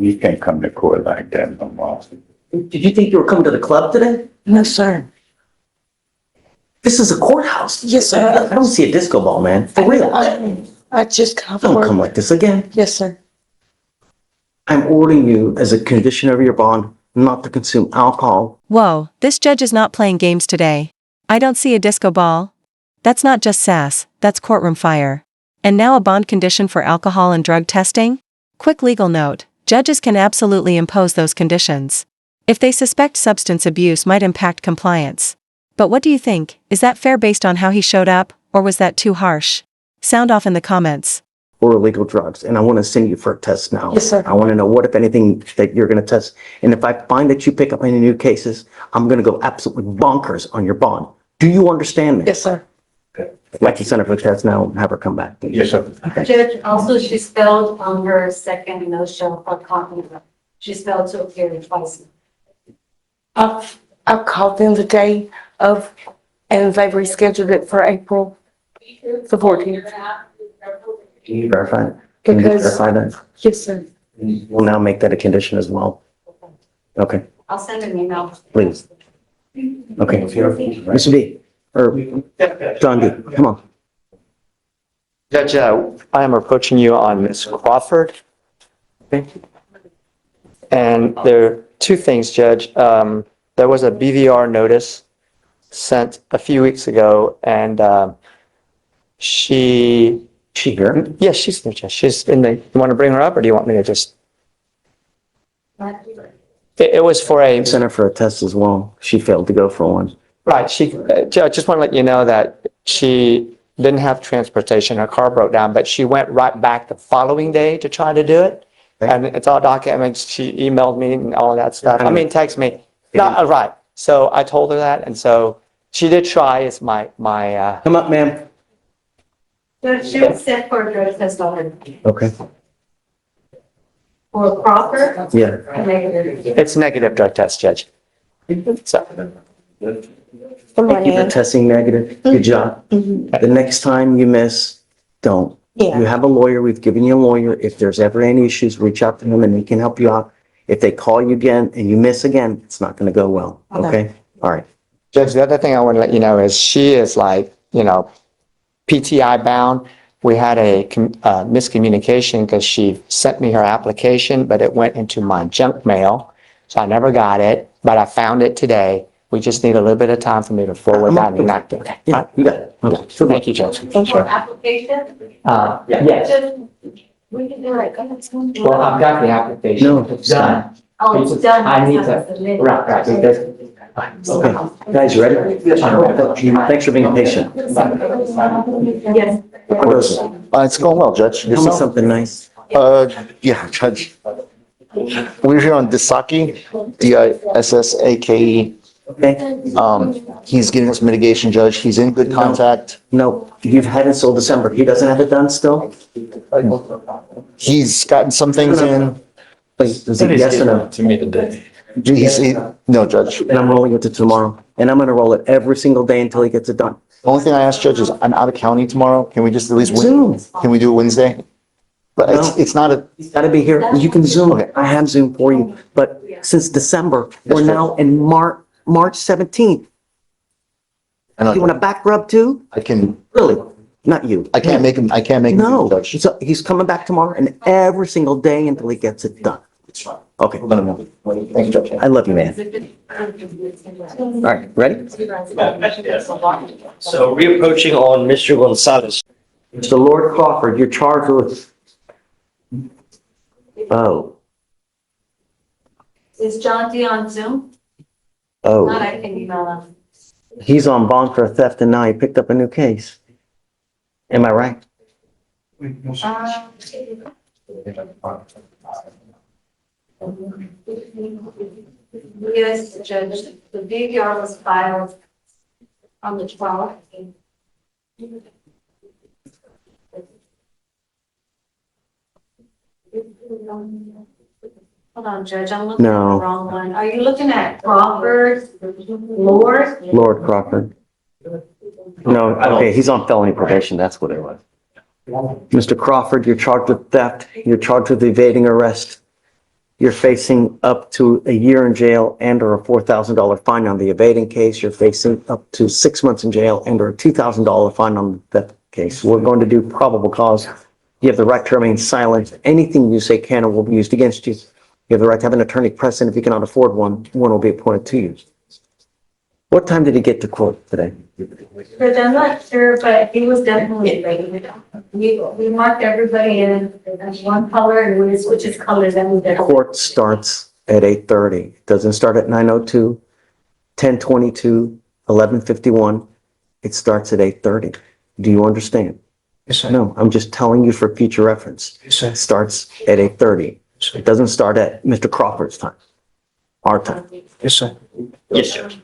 You can't come to court like that no more. Did you think you were coming to the club today? No, sir. This is a courthouse. Yes, sir. I don't see a disco ball, man. For real. I just got Don't work. come like this again. Yes, sir. I'm ordering you as a condition of your bond not to consume alcohol. Whoa, this judge is not playing games today. I don't see a disco ball. That's not just sass, that's courtroom fire. And now a bond condition for alcohol and drug testing? Quick legal note, judges can absolutely impose those conditions if they suspect substance abuse might impact compliance. But what do you think? Is that fair based on how he showed up, or was that too harsh? Sound off in the comments. Or illegal drugs, and I want to send you for a test now. Yes, sir. I want to know what, if anything, that you're going to test. And if I find that you pick up any new cases, I'm going to go absolutely bonkers on your bond. Do you understand me? Yes, sir. I'd like to send her for a test now and have her come back. Yes, sir. Judge, also she spelled on her second no-show for copy. She spelled to appear twice. I called them the day of, and they've rescheduled it for April the 14th. Can you verify it? Can you Because- verify that? Yes, sir. We'll now make that a condition as well. Okay, I'll send an email. please. Okay. Mr. D, or John D, come on. Judge, I am approaching you on Ms. Crawford. Okay. And there are two things, Judge. There was a BVR notice sent a few weeks ago, and She here? yes, she's there, Judge. She's in the, you want to bring her up, or do you want me to just? It was for a, Sent her for a test as well. She failed to go for one. right, Judge, I just want to let you know that she didn't have transportation. Her car broke down, but she went right back the following day to try to do it. Okay. And it's all documented. She emailed me and all that stuff. I mean, text me. No, right. So I told her that. And so she did try. It's my Come up, ma'am. Judge, she was set for a drug test already. Okay. For Crawford? Yeah. Negative. it's negative drug test, Judge. So, Good Thank you for morning. testing negative. Good job. The next time you miss, don't. You Yeah. have a lawyer. We've given you a lawyer. If there's ever any issues, reach out to him and he can help you out. If they call you again and you miss again, it's not going to go well. Okay? All right. Judge, the other thing I want to let you know is she is like, PTI bound. We had a miscommunication because she sent me her application, but it went into my junk mail. So I never got it, but I found it today. We just need a little bit of time for me to forward that and not do it. Yeah, you got it. Okay. So Thank you, Judge. For application? Yes. Judge, we can do it. Go ahead. Well, I've got the application. No. It's done. Oh, it's done. I need It's to, submitted. right. Okay. Guys, you ready? Thanks for being patient. Yes. It's going well, Judge. Tell me Yourself? something nice. Yeah, Judge. We're here on Disaki, Dissake. Okay? He's getting us mitigation, Judge. He's in good contact. No, you've had it till December. He doesn't have it done still? He's gotten some things in. Please, is it yes or no? To me today. No, Judge. And I'm rolling it to tomorrow. And I'm gonna roll it every single day until he gets it done. The only thing I asked, Judge, is I'm out of county tomorrow. Can we just at least, Zoom. can we do it Wednesday? But No. it's not a, He's gotta be here. You can Zoom. Okay. I have Zoom for you. But since December, we're Yes, sir. now in March 17th. I You want a know, back rub too? I can, Really? Not you. I can't make him, No, Judge. so he's coming back tomorrow and every single day until he gets it done. Okay, Let him know. Thank you, Judge. I love you, man. All right, ready? So reapproaching on Mr. Gonzalez. Mr. Lord Crawford, you're charged with, Is John D on Zoom? Not, I can email him. he's on bond for theft and now he picked up a new case. Am I right? Yes, Judge, the BVR was filed on the 12th. Hold on, Judge, I'm looking at the No. wrong one. Are you looking at Crawford, Lord? Lord Crawford. No, okay, he's on felony probation, that's what it was. Mr. Crawford, you're charged with theft, you're charged with evading arrest, You're facing up to a year in jail and or a $4,000 fine on the evading case. You're facing up to 6 months in jail and or a $2,000 fine on the theft case. We're going to do probable cause. You have the right to remain silent. Anything you say can or will be used against you. You have the right to have an attorney present. If you cannot afford one, one will be appointed to you. What time did he get to court today? But I'm not sure, but he was definitely late. We marked everybody in one color, and when it switches colors, then we did. Court starts at 8:30. It doesn't start at 9:02, 10:22, 11:51. It starts at 8:30. Do you understand? Yes, sir. No, I'm just telling you for future reference. Yes, sir. It starts at 8:30. It doesn't start at Mr. Crawford's time, our time. Yes, sir. Yes, Judge.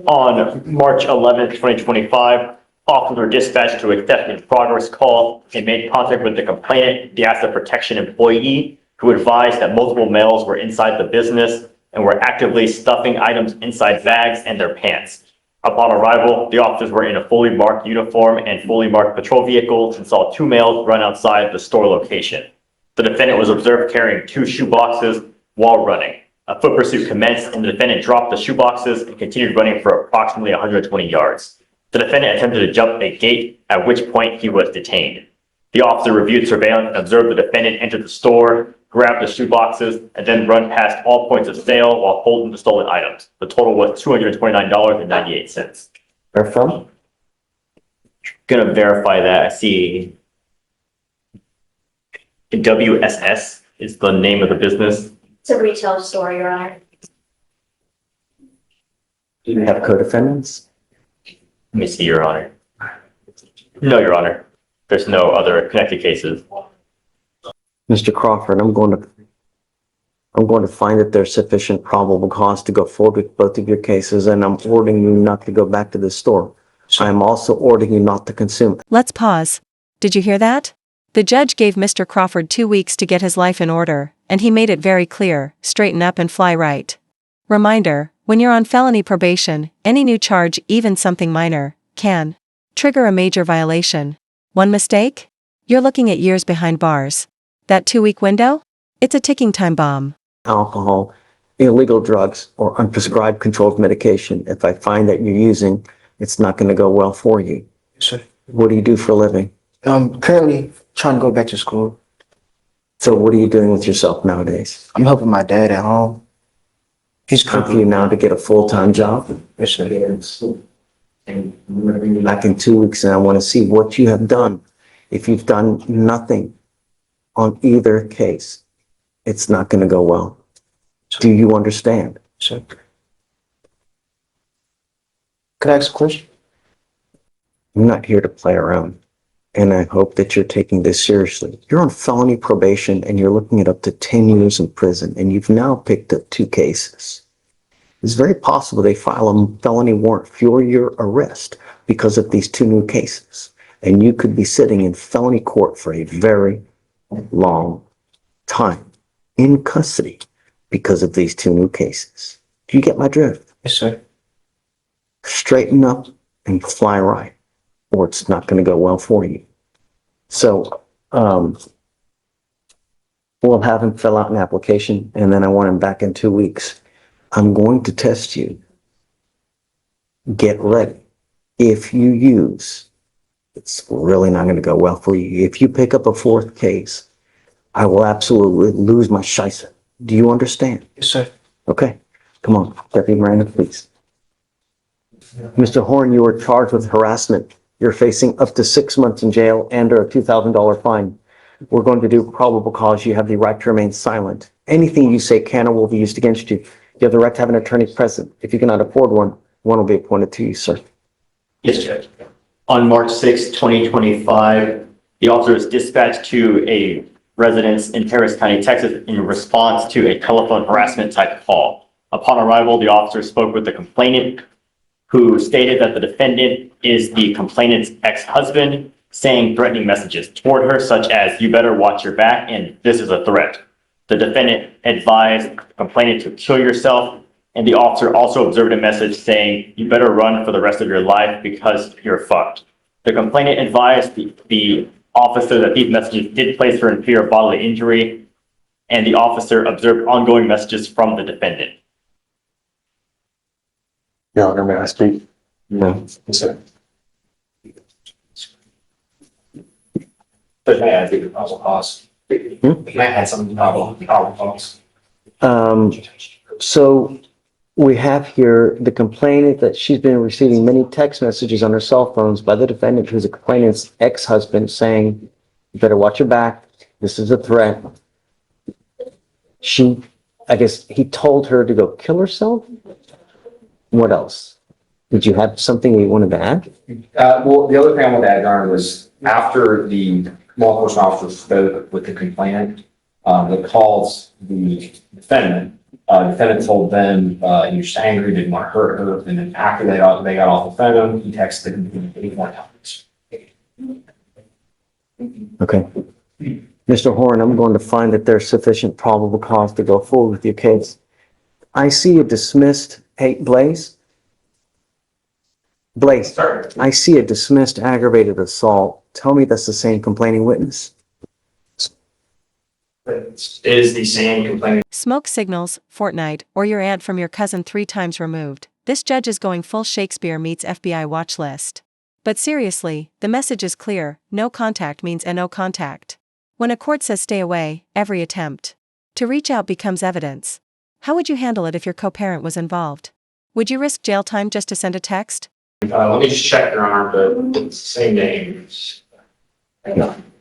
On March 11th, 2025, officers were dispatched to a theft in progress call and made contact with the complainant, the asset protection employee, who advised that multiple males were inside the business and were actively stuffing items inside bags and their pants. Upon arrival, the officers were in a fully marked uniform and fully marked patrol vehicles and saw two males run outside the store location. The defendant was observed carrying 2 shoe boxes while running. A foot pursuit commenced and the defendant dropped the shoe boxes and continued running for approximately 120 yards. The defendant attempted to jump a gate, at which point he was detained. The officer reviewed surveillance and observed the defendant enter the store, grab the shoe boxes, and then run past all points of sale while holding the stolen items. The total was $229.98. Where from? Gonna verify that. I see WSS is the name of the business. It's a retail store, Your Honor. Do you have co-defendants? Let me see, Your Honor. No, Your Honor. There's no other connected cases. Mr. Crawford, I'm going to find that there's sufficient probable cause to go forward with both of your cases, and I'm ordering you not to go back to the store. I'm also ordering you not to consume. Let's pause. Did you hear that? The judge gave Mr. Crawford 2 weeks to get his life in order, and he made it very clear, straighten up and fly right. Reminder, when you're on felony probation, any new charge, even something minor, can trigger a major violation. One mistake? You're looking at years behind bars. That 2-week window? It's a ticking time bomb. Alcohol, illegal drugs, or unprescribed controlled medication. If I find that you're using, it's not going to go well for you. Yes, sir. What do you do for a living? Currently trying to go back to school. So what are you doing with yourself nowadays? I'm helping my dad at home. He's Time for you now to get a full-time job. Yes, sir. And I'm going to bring you back in 2 weeks, and I want to see what you have done. If you've done nothing on either case, it's not going to go well. Do you understand? Sir. Could I ask a question? I'm not here to play around, and I hope that you're taking this seriously. You're on felony probation, and you're looking at up to 10 years in prison, and you've now picked up 2 cases. It's very possible they file a felony warrant for your arrest because of these 2 new cases, and you could be sitting in felony court for a very long time in custody because of these 2 new cases. Do you get my drift? Yes, sir. Straighten up and fly right, or it's not going to go well for you. So, we'll have him fill out an application, and then I want him back in 2 weeks. I'm going to test you. Get ready. If you use, it's really not going to go well for you. If you pick up a 4th case, I will absolutely lose my shicer. Do you understand? Yes, sir. Okay, come on, Deputy Miranda, please. Mr. Horn, you are charged with harassment. You're facing up to 6 months in jail and or a $2,000 fine. We're going to do probable cause. You have the right to remain silent. Anything you say can or will be used against you. You have the right to have an attorney present. If you cannot afford one, one will be appointed to you, sir. Yes, Judge. On March 6, 2025, the officer was dispatched to a residence in Harris County, Texas, in response to a telephone harassment type call. Upon arrival, the officer spoke with the complainant, who stated that the defendant is the complainant's ex-husband, saying threatening messages toward her, such as, "You better watch your back," and "This is a threat." The defendant advised the complainant to kill yourself, and the officer also observed a message saying, "You better run for the rest of your life because you're fucked." The complainant advised the officer that these messages did place her in fear of bodily injury, and the officer observed ongoing messages from the defendant. Your Honor, may I speak? No. Yes, sir. But may I add the probable cause? May I add something to probable cause? So we have here the complainant that she's been receiving many text messages on her cell phones by the defendant, who's a complainant's ex-husband, saying, you better watch your back. This is a threat. I guess he told her to go kill herself. What else? Did you have something you wanted to add? Well, the other thing I wanted to add, Your Honor, was after the law enforcement officer spoke with the complainant, that calls the defendant. Defendant told them he was just angry, didn't want to hurt her, and then after they got off the phone, he texted him 8 more times. Okay. Mr. Horn, I'm going to find that there's sufficient probable cause to go forward with your case. I see a dismissed, hey, Blaze? Blaze, Sorry. I see a dismissed aggravated assault. Tell me that's the same complaining witness. It is the same complaint. Smoke signals, Fortnite, or your aunt from your cousin 3 times removed. This judge is going full Shakespeare meets FBI watch list. But seriously, the message is clear: no contact means no contact. When a court says stay away, every attempt to reach out becomes evidence. How would you handle it if your co-parent was involved? Would you risk jail time just to send a text? Let me just check, Your Honor, but it's the same name.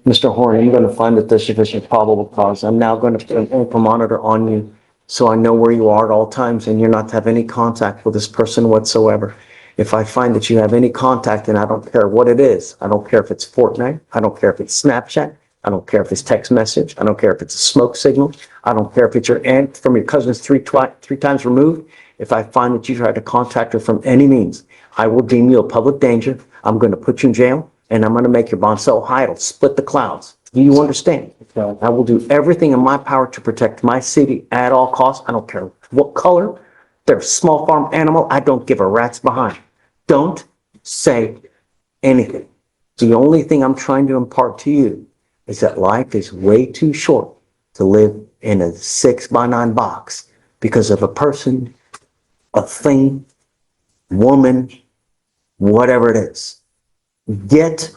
Mr. Horn, I'm going to find that there's sufficient probable cause. I'm now going to put an ankle monitor on you so I know where you are at all times and you're not to have any contact with this person whatsoever. If I find that you have any contact, and I don't care what it is, I don't care if it's Fortnite, I don't care if it's Snapchat, I don't care if it's text message, I don't care if it's a smoke signal, I don't care if it's your aunt from your cousin's three times removed. If I find that you tried to contact her from any means, I will deem you a public danger. I'm going to put you in jail, and I'm going to make your bond so high it'll split the clouds. Do you understand? I will do everything in my power to protect my city at all costs. I don't care what color. They're a small farm animal. I don't give a rat's behind. Don't say anything. The only thing I'm trying to impart to you is that life is way too short to live in a 6x9 box because of a person, a thing, woman, whatever it is. Get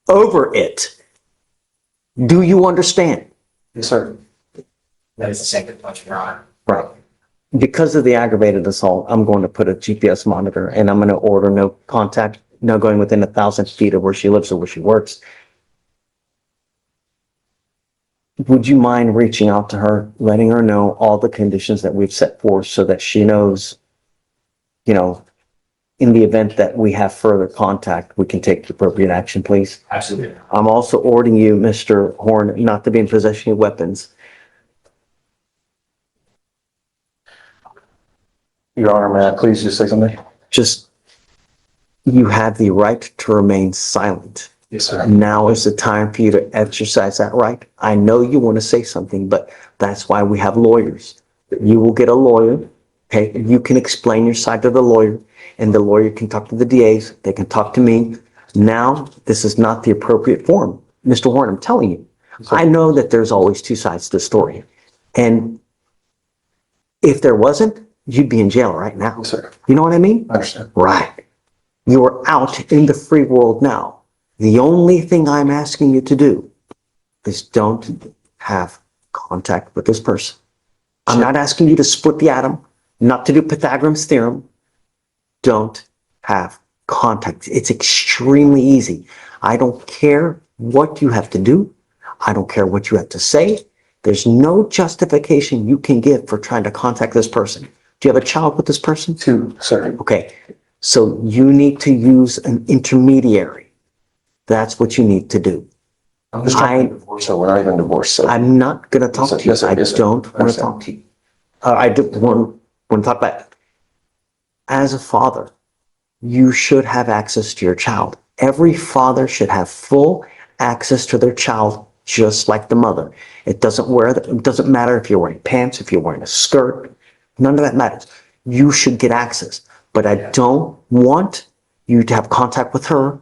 over it. Do you understand? Yes, sir. That is the second punch, Your Honor. Right. Because of the aggravated assault, I'm going to put a GPS monitor and I'm going to order no contact, no going within 1,000 feet of where she lives or where she works. Would you mind reaching out to her, letting her know all the conditions that we've set forth so that she knows, you know, in the event that we have further contact, we can take the appropriate action, please? Absolutely. I'm also ordering you, Mr. Horn, not to be in possession of weapons. Your Honor, may I please just say something? Just, you have the right to remain silent. Yes, sir. Now is the time for you to exercise that right. I know you want to say something, but that's why we have lawyers. You will get a lawyer, okay? You can explain your side to the lawyer, and the lawyer can talk to the DAs. They can talk to me. Now, this is not the appropriate forum. Mr. Horn, I'm telling you, I know that there's always 2 sides to the story. And if there wasn't, you'd be in jail right now. Yes, sir. You know what I mean? I understand. Right. You are out in the free world now. The only thing I'm asking you to do is don't have contact with this person. I'm not asking you to split the atom, not to do Pythagorean's theorem. Don't have contact. It's extremely easy. I don't care what you have to do. I don't care what you have to say. There's no justification you can give for trying to contact this person. Do you have a child with this person? 2, sir. Okay. So you need to use an intermediary. That's what you need to do. I'm just trying to divorce, so we're not even divorced, so. I'm not going to talk to you. Yes, sir. I Yes, sir. don't want to Understand. talk to you. I do want to talk about it. As a father, you should have access to your child. Every father should have full access to their child, just like the mother. It doesn't matter if you're wearing pants, if you're wearing a skirt. None of that matters. You should get access. But I don't want you to have contact with her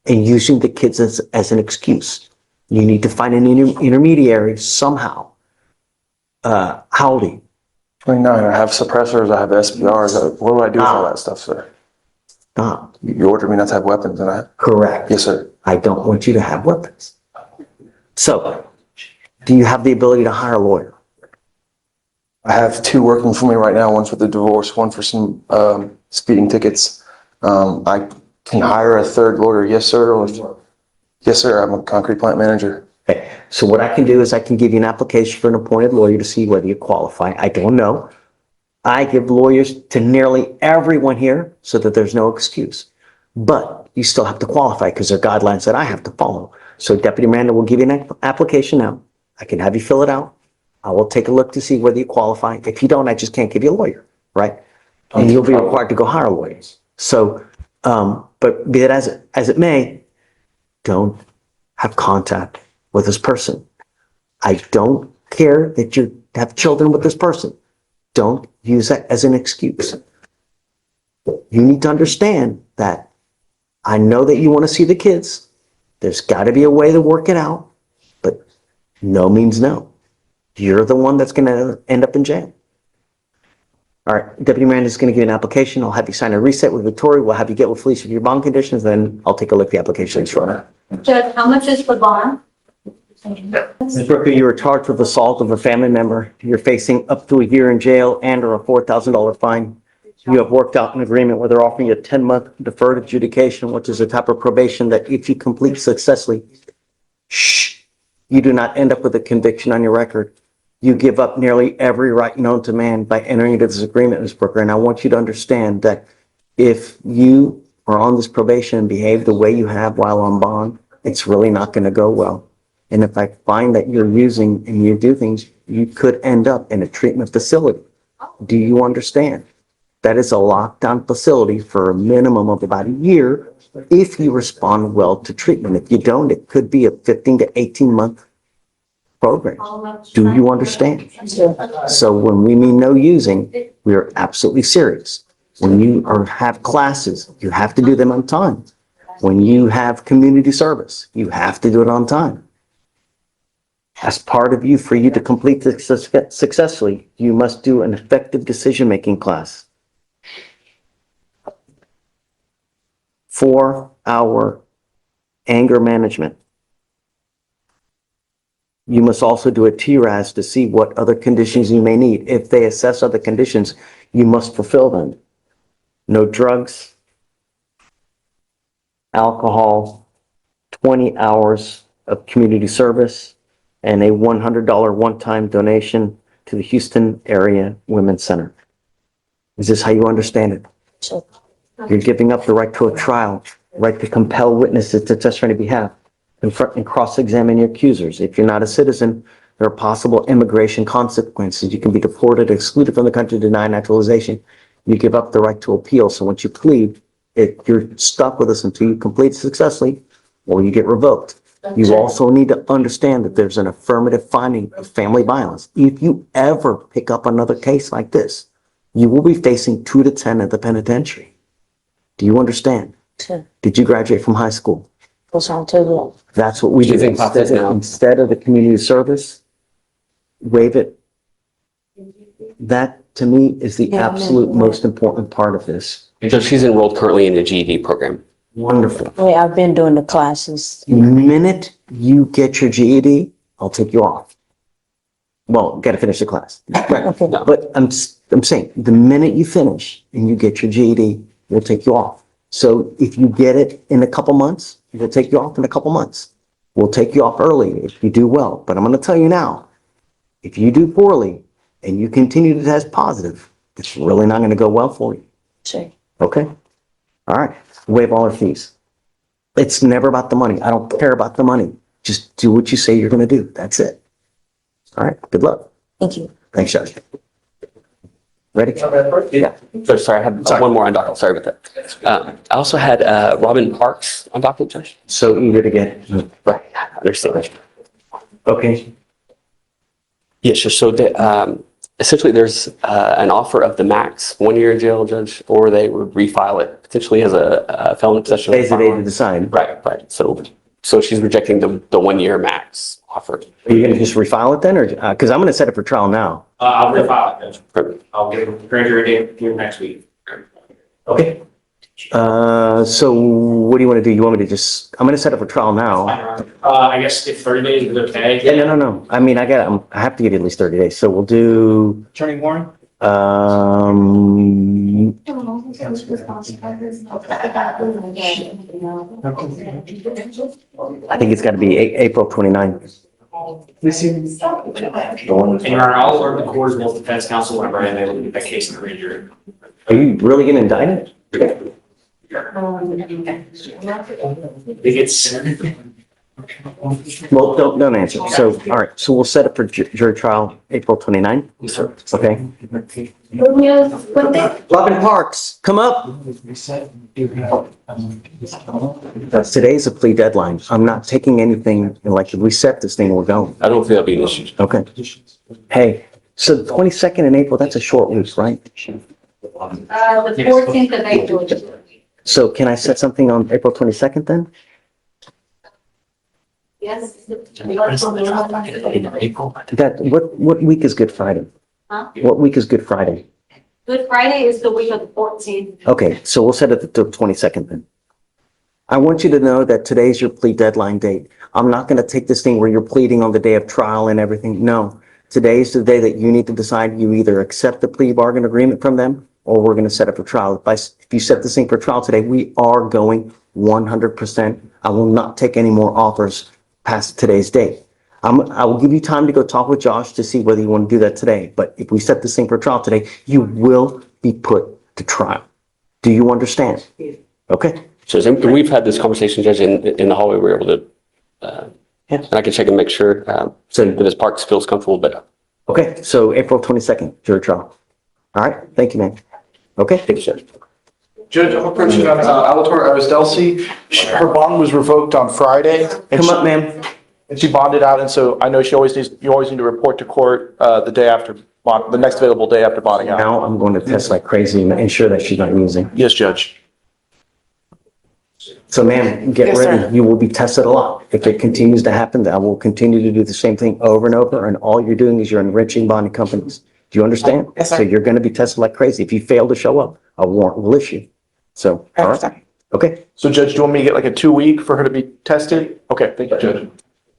and using the kids as an excuse. You need to find an intermediary somehow How old are you? 29. I have suppressors. I have SPRs. What do I do with all that stuff, sir? Stop. You ordered me not to have weapons, and I. Correct. Yes, sir. I don't want you to have weapons. So, do you have the ability to hire a lawyer? I have 2 working for me right now. One's for the divorce, one for some speeding tickets. I can hire a 3rd lawyer. Yes, sir. Yes, sir. I'm a concrete plant manager. Okay. So what I can do is I can give you an application for an appointed lawyer to see whether you qualify. I don't know. I give lawyers to nearly everyone here so that there's no excuse. But you still have to qualify because there are guidelines that I have to follow. So Deputy Miranda will give you an application now. I can have you fill it out. I will take a look to see whether you qualify. If you don't, I just can't give you a lawyer, right? And you'll be required to go hire lawyers. So, but be it as it may, don't have contact with this person. I don't care that you have children with this person. Don't use that as an excuse. You need to understand that I know that you want to see the kids. There's got to be a way to work it out, but no means no. You're the one that's going to end up in jail. All right, Deputy Miranda is going to give you an application. I'll have you sign a reset with Victoria. We'll have you get with Fleischer for your bond conditions. Then I'll take a look at the application. Sure. Judge, how much is the bond? Ms. Brooker, you were charged with assault of a family member. You're facing up to a year in jail and or a $4,000 fine. You have worked out an agreement where they're offering you a 10-month deferred adjudication, which is a type of probation that if you complete successfully, you do not end up with a conviction on your record. You give up nearly every right known to man by entering into this agreement, Ms. Brooker. And I want you to understand that if you are on this probation and behave the way you have while on bond, it's really not going to go well. And if I find that you're using and you do things, you could end up in a treatment facility. Do you understand? That is a lockdown facility for a minimum of about a year if you respond well to treatment. If you don't, it could be a 15 to 18 month program. Do you understand? So when we mean no using, we are absolutely serious. When you have classes, you have to do them on time. When you have community service, you have to do it on time. As part of you, for you to complete this successfully, you must do an effective decision-making class. 4-hour anger management. You must also do a TRAS to see what other conditions you may need. If they assess other conditions, you must fulfill them. No drugs, alcohol, 20 hours of community service, and a $100 one-time donation to the Houston Area Women's Center. Is this how you understand it? Sure. You're giving up the right to a trial, right to compel witnesses to testify on your behalf, confront and cross-examine your accusers. If you're not a citizen, there are possible immigration consequences. You can be deported, excluded from the country, denied naturalization. You give up the right to appeal. So once you plead, you're stuck with us until you complete successfully or you get revoked. You also need to understand that there's an affirmative finding of family violence. If you ever pick up another case like this, you will be facing 2 to 10 at the penitentiary. Do you understand? Sure. Did you graduate from high school? Goes on too long. That's what we do. Instead of the community service, waive it. That, to me, is the Yeah, absolute man. most important part of this. So she's enrolled currently in the GED program. Wonderful. Yeah, I've been doing the classes. The minute you get your GED, I'll take you off. Well, got to finish the class. Okay. But I'm saying, the minute you finish and you get your GED, we'll take you off. So if you get it in a couple months, we'll take you off in a couple months. We'll take you off early if you do well. But I'm going to tell you now, if you do poorly and you continue to test positive, it's really not going to go well for you. Sure. Okay? All right. Waive all our fees. It's never about the money. I don't care about the money. Just do what you say you're going to do. That's it. All right. Good luck. Thank you. Thanks, Judge. Ready? Yeah. So sorry, I had one more on docket. Sorry about that. I also had Robin Parks on docket, Judge. So eager to get. Right. I understand. Okay. Yes, so essentially there's an offer of the max 1 year in jail, Judge, or they would refile it potentially as a felon in possession. Today's the day to decide. Right. So So she's rejecting the 1 year max offer. Are you gonna just refile it then, or, because I'm gonna set it for trial now. I'll refile it, Judge. I'll get a grand jury date here next week. Okay. So what do you want to do? You want me to just, I'm gonna set it for trial now. I guess if 30 days is okay. Yeah, no. I mean, I have to give you at least 30 days. So we'll do, Attorney Warren? I think it's gotta be April 29th. And Your Honor, I'll alert the court as well as defense counsel whenever I am able to get that case in the grand jury. Are you really gonna indict it? I think it's. Well, don't answer. So, all right, so we'll set it for jury trial, April 29th. Yes, sir. Okay. When Robin Parks, come up. Today's a plea deadline. I'm not taking anything, like, if we set this thing, we're going. I don't think that'll be an issue. Okay. Hey, so the 22nd in April, that's a short week, right? the 14th of April. So can I set something on April 22nd then? Yes. That, what week is Good Friday? Huh? What week is Good Friday? Good Friday is the week of the 14th. Okay, so we'll set it the 22nd then. I want you to know that today's your plea deadline date. I'm not going to take this thing where you're pleading on the day of trial and everything. No, today is the day that you need to decide you either accept the plea bargain agreement from them or we're going to set it for trial. If you set this thing for trial today, we are going 100%. I will not take any more offers past today's date. I will give you time to go talk with Josh to see whether you want to do that today. But if we set this thing for trial today, you will be put to trial. Do you understand? Okay. So we've had this conversation, Judge, in the hallway. We're able to, and I can check and make sure So that Ms. Parks feels comfortable, but okay, so April 22nd, jury trial. All right, thank you, man. Okay. thank you, Judge. Judge, I'm approaching on Alator Arisdelsi. Her bond was revoked on Friday. And Come up, ma'am. And she bonded out, and so I know you always need to report to court the day after, the next available day after bonding out. Now I'm going to test like crazy and ensure that she's not using. Yes, Judge. So ma'am, get ready. You will be tested a lot. If it continues to happen, I will continue to do the same thing over and over. And all you're doing is you're enriching bonding companies. Do you understand? Yes, sir. So you're going to be tested like crazy. If you fail to show up, a warrant will issue. So, all right. Okay. So Judge, do you want me to get like a 2-week for her to be tested? Okay, thank you, Judge.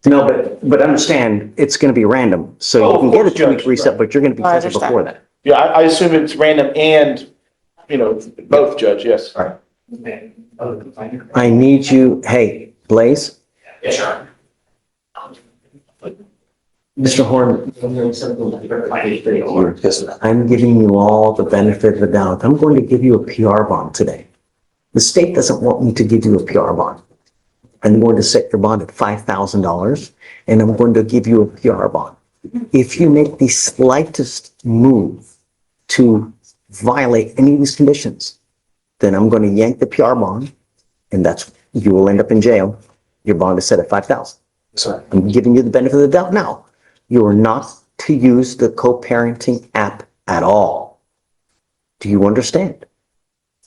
No, but understand, it's going to be random. So you can get a 2-week reset, but you're going to be I tested understand. before that. Yeah, I assume it's random and, both, Judge, yes. All right. I need you, hey, Blaze, Yes, sir. Mr. Horn. I'm giving you all the benefit of the doubt. I'm going to give you a PR bond today. The state doesn't want me to give you a PR bond. I'm going to set your bond at $5,000 and I'm going to give you a PR bond. If you make the slightest move to violate any of these conditions, then I'm going to yank the PR bond and you will end up in jail. Your bond is set at $5,000. Sorry. I'm giving you the benefit of the doubt now. You are not to use the co-parenting app at all. Do you understand?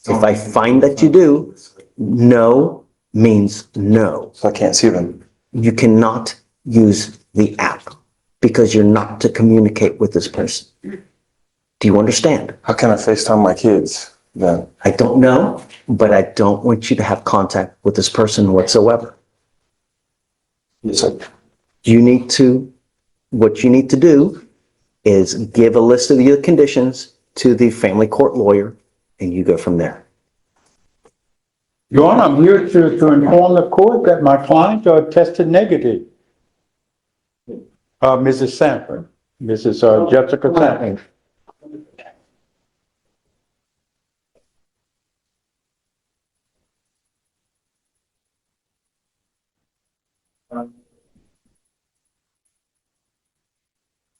If I find that you do, no means no. So I can't see them. You cannot use the app because you're not to communicate with this person. Do you understand? How can I FaceTime my kids then? I don't know, but I don't want you to have contact with this person whatsoever. Yes, sir. What you need to do is give a list of the conditions to the family court lawyer and you go from there. Your Honor, I'm here to inform the court that my clients are tested negative. Mrs. Sanford, Mrs. Jessica Sanford.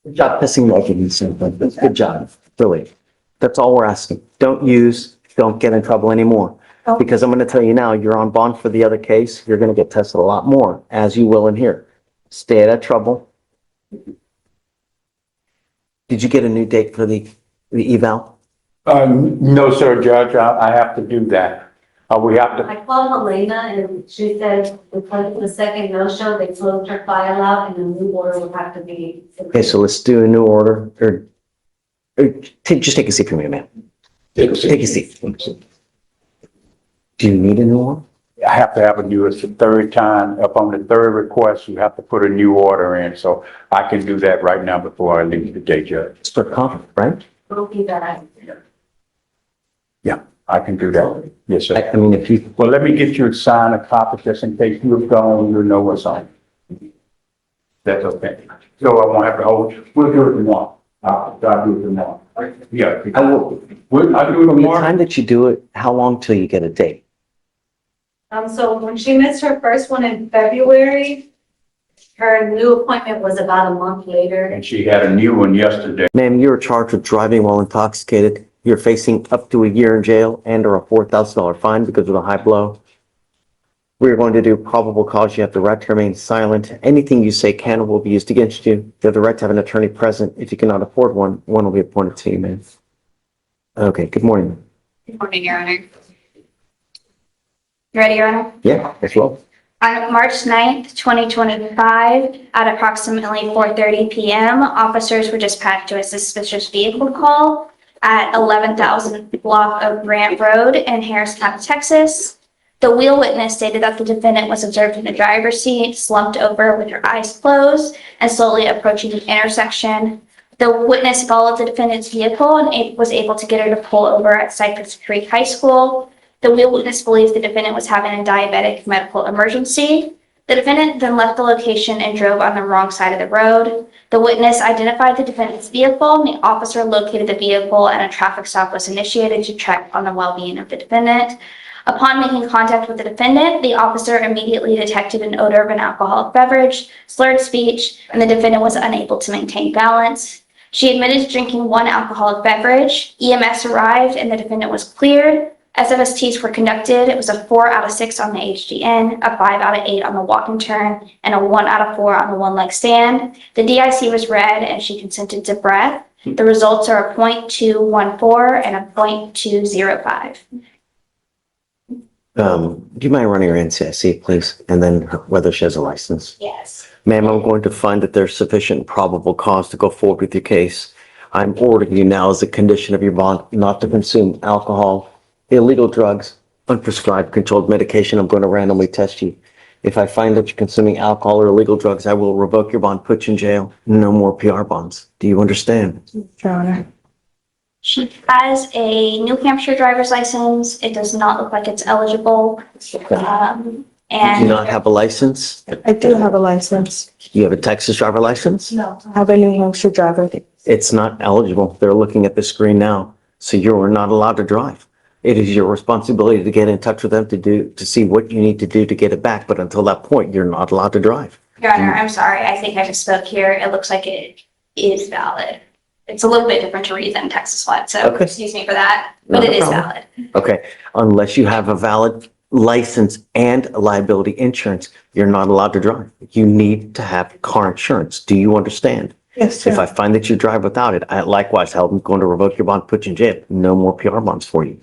Good job pissing negative, Sanford. Good job, really. That's all we're asking. Don't get in trouble anymore. Because I'm going to tell you now, you're on bond for the other case. You're going to get tested a lot more, as you will in here. Stay out of trouble. Did you get a new date for the eval? No, sir, Judge, I have to do that. We have to, I called Helena and she said because of the second no-show, they closed her file out and a new order would have to be. Okay, so let's do a new order, just take a seat for me, ma'am. Take a seat. Do you need a new one? I have to have a new, it's the third time, upon the third request, you have to put a new order in, so I can do that right now before I leave the day, Judge. It's for conflict, right? Will be that. Yeah, I can do that. Yes, I sir. mean, if you, Well, let me get you to sign a copy just in case you're gone, you know what's on. That's okay. So I won't have to hold, we'll do it tomorrow. I'll do it tomorrow. Yeah. I will, I'll do it from the tomorrow. time that you do it, how long till you get a date? So when she missed her first one in February, her new appointment was about a month later. And she had a new one yesterday. Ma'am, you're charged with driving while intoxicated. You're facing up to a year in jail and or a $4,000 fine because of the high blow. We're going to do probable cause. You have the right to remain silent. Anything you say can or will be used against you. You have the right to have an attorney present. If you cannot afford one, one will be appointed to you, ma'am. Okay, good morning. Good morning, Your Honor. You ready, Your Honor? Yeah, as well. On March 9th, 2025, at approximately 4:30 p.m., officers were dispatched to a suspicious vehicle call at 11,000 block of Grant Road in Harris County, Texas. The wheel witness stated that the defendant was observed in the driver's seat, slumped over with her eyes closed, and slowly approaching the intersection. The witness followed the defendant's vehicle and was able to get her to pull over at Cypress Creek High School. The wheel witness believes the defendant was having a diabetic medical emergency. The defendant then left the location and drove on the wrong side of the road. The witness identified the defendant's vehicle, and the officer located the vehicle, and a traffic stop was initiated to check on the well-being of the defendant. Upon making contact with the defendant, the officer immediately detected an odor of an alcoholic beverage, slurred speech, and the defendant was unable to maintain balance. She admitted to drinking one alcoholic beverage. EMS arrived, and the defendant was cleared. SFSTs were conducted. It was a 4 out of 6 on the HGN, a 5 out of 8 on the walk and turn, and a 1 out of 4 on the one-leg stand. The DIC was read, and she consented to breath. The results are a .214 and a .205. Do you mind running her NCIC, please? And then whether she has a license? Yes. Ma'am, I'm going to find that there's sufficient probable cause to go forward with your case. I'm ordering you now as a condition of your bond not to consume alcohol, illegal drugs, unprescribed controlled medication. I'm going to randomly test you. If I find that you're consuming alcohol or illegal drugs, I will revoke your bond, put you in jail. No more PR bonds. Do you understand? Your Honor. She has a New Hampshire driver's license. It does not look like it's eligible. Do you And not have a license? I do have a license. You have a Texas driver license? No. I have a New Hampshire driver. It's not eligible. They're looking at the screen now. So you're not allowed to drive. It is your responsibility to get in touch with them to see what you need to do to get it back. But until that point, you're not allowed to drive. Your Honor, I'm sorry. I think I just spoke here. It looks like it is valid. It's a little bit different to read than Texas flood, so Okay. excuse me for that, but Not a it is problem. valid. Okay, unless you have a valid license and liability insurance, you're not allowed to drive. You need to have car insurance. Do you understand? Yes, If sir. I find that you drive without it, I likewise, I'm going to revoke your bond, put you in jail. No more PR bonds for you.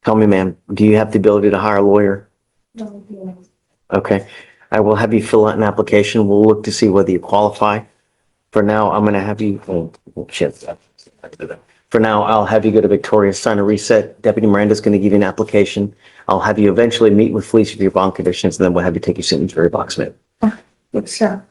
Tell me, ma'am, do you have the ability to hire a lawyer? Okay, I will have you fill out an application. We'll look to see whether you qualify. For now, I'm going to have you, shit. For now, I'll have you go to Victoria, sign a reset. Deputy Miranda's going to give you an application. I'll have you eventually meet with Fleischer with your bond conditions, and then we'll have you take your seat in the jury box, ma'am. Yes, sir.